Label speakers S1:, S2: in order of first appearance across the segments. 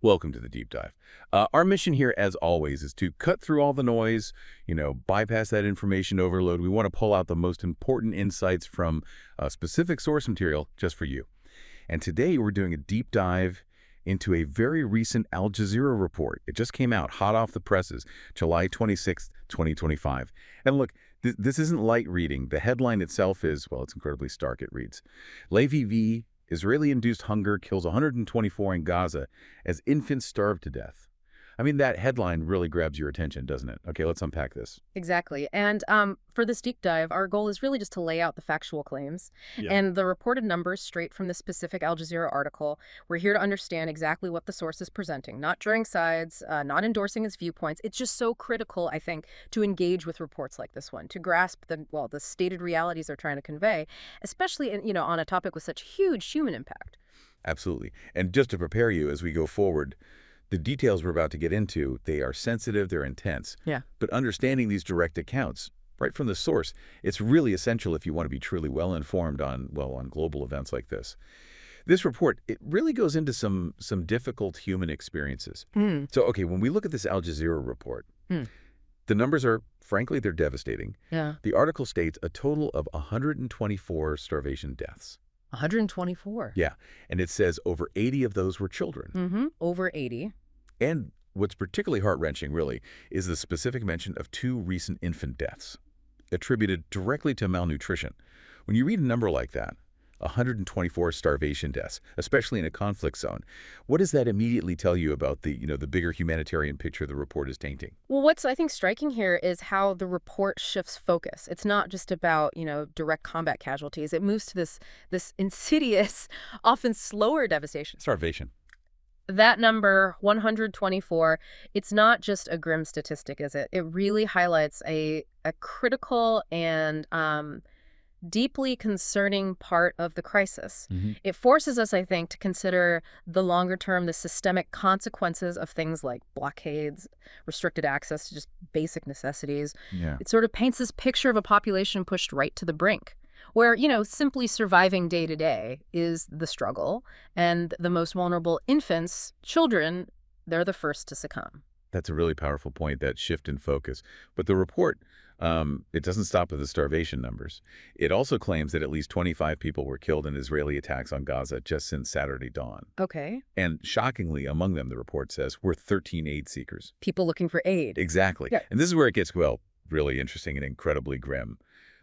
S1: Welcome to the deep dive. Our mission here, as always, is to cut through all the noise, bypass that information overload. We want to pull out the most important insights from a specific source material just for you. And today we're doing a deep dive into a very recent Al Jazeera report. It just came out, hot off the presses, July 26th, 2025. And look, this isn't light reading. The headline itself is, well, it's incredibly stark. It reads, Lviv, Israeli-induced hunger kills 124 in Gaza as infants starve to death. I mean, that headline really grabs your attention, doesn't it? Okay, let's unpack this.
S2: Exactly. And for this deep dive, our goal is really just to lay out the factual claims and the reported numbers straight from the specific Al Jazeera article. We're here to understand exactly what the source is presenting, not drawing sides, not endorsing its viewpoints. It's just so critical, I think, to engage with reports like this one, to grasp the stated realities they're trying to convey, especially on a topic with such huge human impact.
S1: Absolutely. And just to prepare you as we go forward, the details we're about to get into, they are sensitive, they're intense.
S2: Yeah.
S1: But understanding these direct accounts, right from the source, it's really essential if you want to be truly well-informed on global events like this. This report, it really goes into some difficult human experiences. So, okay, when we look at this Al Jazeera report, the numbers are, frankly, they're devastating.
S2: Yeah.
S1: The article states a total of 124 starvation deaths.
S2: 124.
S1: Yeah, and it says over 80 of those were children.
S2: Over 80.
S1: And what's particularly heart-wrenching, really, is the specific mention of 2 recent infant deaths attributed directly to malnutrition. When you read a number like that, 124 starvation deaths, especially in a conflict zone, what does that immediately tell you about the bigger humanitarian picture the report is tainting?
S2: Well, what's, I think, striking here is how the report shifts focus. It's not just about, direct combat casualties. It moves to this insidious, often slower devastation.
S1: Starvation.
S2: That number, 124, it's not just a grim statistic, is it? It really highlights a critical and deeply concerning part of the crisis. It forces us, I think, to consider the longer term, the systemic consequences of things like blockades, restricted access to just basic necessities.
S1: Yeah.
S2: It sort of paints this picture of a population pushed right to the brink, where, simply surviving day to day is the struggle, and the most vulnerable infants, children, they're the first to succumb.
S1: That's a really powerful point, that shift in focus. But the report, it doesn't stop with the starvation numbers. It also claims that at least 25 people were killed in Israeli attacks on Gaza just since Saturday dawn.
S2: Okay.
S1: And shockingly, among them, the report says, were 13 aid seekers.
S2: People looking for aid.
S1: Exactly.
S2: Yeah.
S1: And this is where it gets, really interesting and incredibly grim.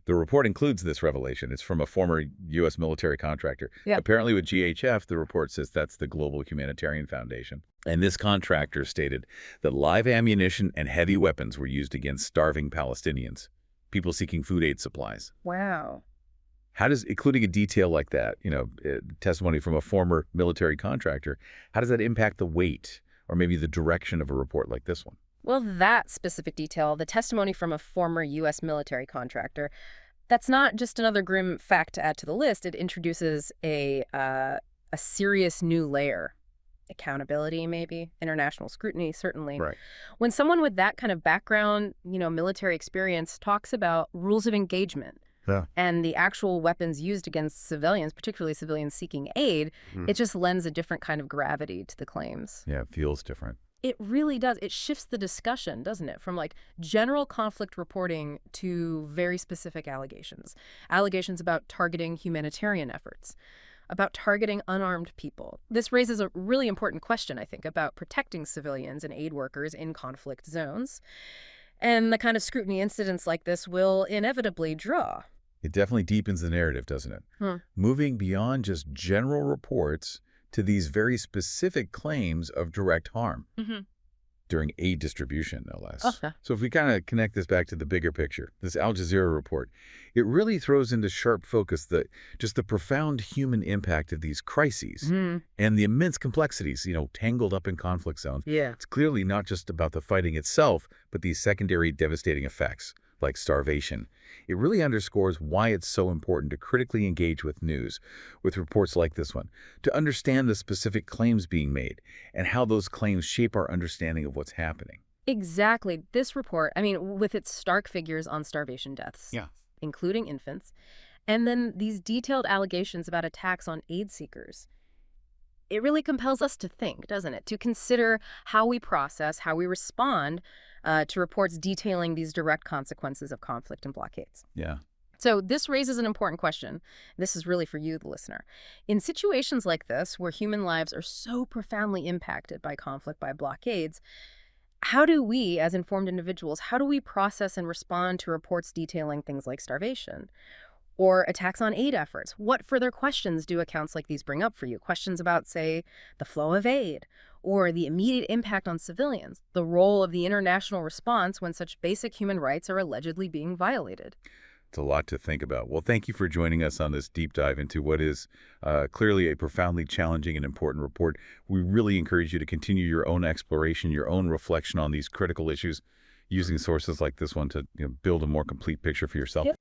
S1: The report includes this revelation. It's from a former U.S. military contractor.
S2: Yeah.
S1: Apparently with GHF, the report says that's the Global Humanitarian Foundation. And this contractor stated that live ammunition and heavy weapons were used against starving Palestinians, people seeking food aid supplies.
S2: Wow.
S1: How does, including a detail like that, testimony from a former military contractor, how does that impact the weight or maybe the direction of a report like this one?
S2: Well, that specific detail, the testimony from a former U.S. military contractor, that's not just another grim fact to add to the list. It introduces a serious new layer. Accountability, maybe. International scrutiny, certainly.
S1: Right.
S2: When someone with that kind of background, military experience talks about rules of engagement and the actual weapons used against civilians, particularly civilians seeking aid, it just lends a different kind of gravity to the claims.
S1: Yeah, it feels different.
S2: It really does. It shifts the discussion, doesn't it? From general conflict reporting to very specific allegations. Allegations about targeting humanitarian efforts, about targeting unarmed people. This raises a really important question, I think, about protecting civilians and aid workers in conflict zones. And the kind of scrutiny incidents like this will inevitably draw.
S1: It definitely deepens the narrative, doesn't it? Moving beyond just general reports to these very specific claims of direct harm during aid distribution, no less.
S2: Okay.
S1: So if we kind of connect this back to the bigger picture, this Al Jazeera report, it really throws into sharp focus just the profound human impact of these crises and the immense complexities, tangled up in conflict zones.
S2: Yeah.
S1: It's clearly not just about the fighting itself, but these secondary devastating effects, like starvation. It really underscores why it's so important to critically engage with news, with reports like this one, to understand the specific claims being made and how those claims shape our understanding of what's happening.
S2: Exactly. This report, with its stark figures on starvation deaths, including infants, and then these detailed allegations about attacks on aid seekers, it really compels us to think, doesn't it? To consider how we process, how we respond to reports detailing these direct consequences of conflict and blockades.
S1: Yeah.
S2: So this raises an important question. This is really for you, the listener. In situations like this, where human lives are so profoundly impacted by conflict, by blockades, how do we, as informed individuals, how do we process and respond to reports detailing things like starvation or attacks on aid efforts? What further questions do accounts like these bring up for you? Questions about, say, the flow of aid or the immediate impact on civilians, the role of the international response when such basic human rights are allegedly being violated.
S1: It's a lot to think about. Well, thank you for joining us on this deep dive into what is clearly a profoundly challenging and important report. We really encourage you to continue your own exploration, your own reflection on these critical issues, using sources like this one to build a more complete picture for yourself.
S2: Yep.